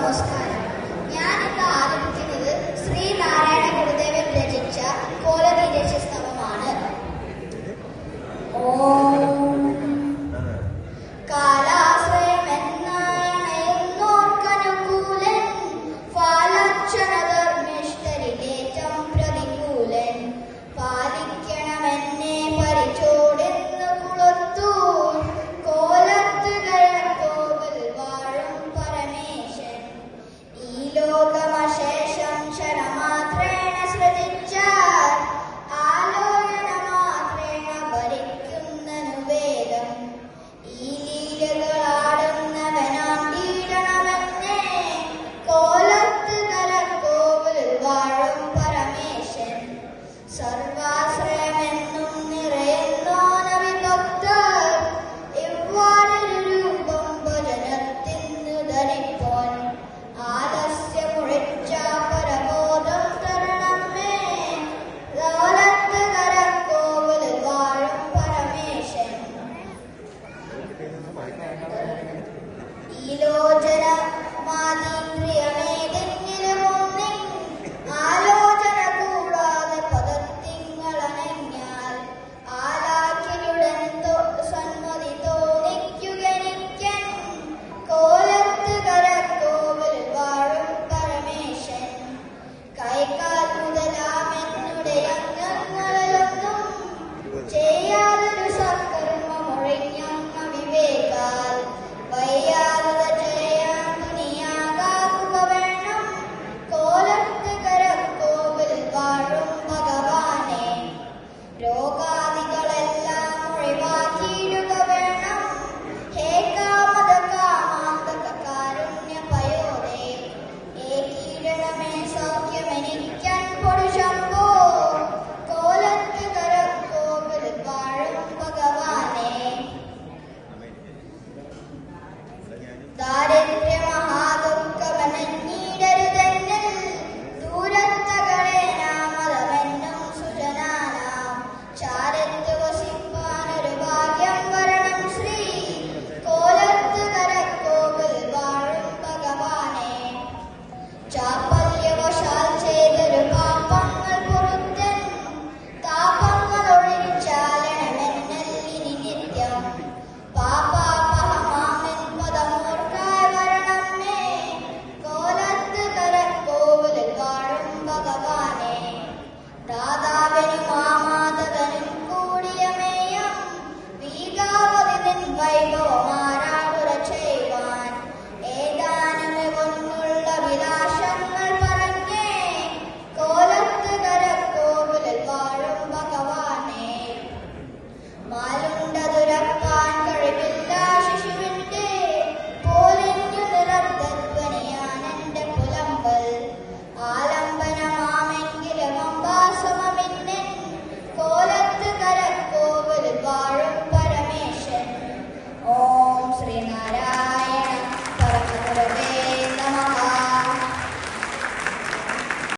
നമസ്കാരം. ഞാൻ ഇന്ന് ആരംഭിക്കുന്നത് ശ്രീനാരായണ ഗുരുദേവൻ രചിച്ച കോലനീരസ്തവമാണ്. ഓം കാലാശ്രയമെന്നോർക്കനുകൂലൻ ഫാലക്ഷണധർമ്മിഷ്ഠരിലേറ്റം പ്രതികൂലൻ പാലിക്കണമെന്നെ പരിചോടെന്ന് കുളത്തൂർ കോലത്തുകയ കോവിൽ വാഴും പരമേശൻ ഈ ലോകമശേഷം ക്ഷണമാത്രേണ സൃജിച്ചാൽ ആലോചന മാത്രേണ ഭരിക്കുന്നനു വേദം ഈ ലീലകളാടുന്നവനാം ലീലണമെന്നേ കോലത്തുകര കോവിൽ വാഴും പരമേശൻ സർവാശ്രയമെന്നും നിറയുന്നോനവിഭക്തർ ഇവ്വാറൊരു രൂപം ഭജനത്തിന്നു ധരിപ്പോൻ ആലസ്യമുഴിച്ച പരബോധം തരണമേ കോലത്തുകര കോവിൽ വാഴും പരമേശൻ ഈ ലോചന മാതീന്ദ്ര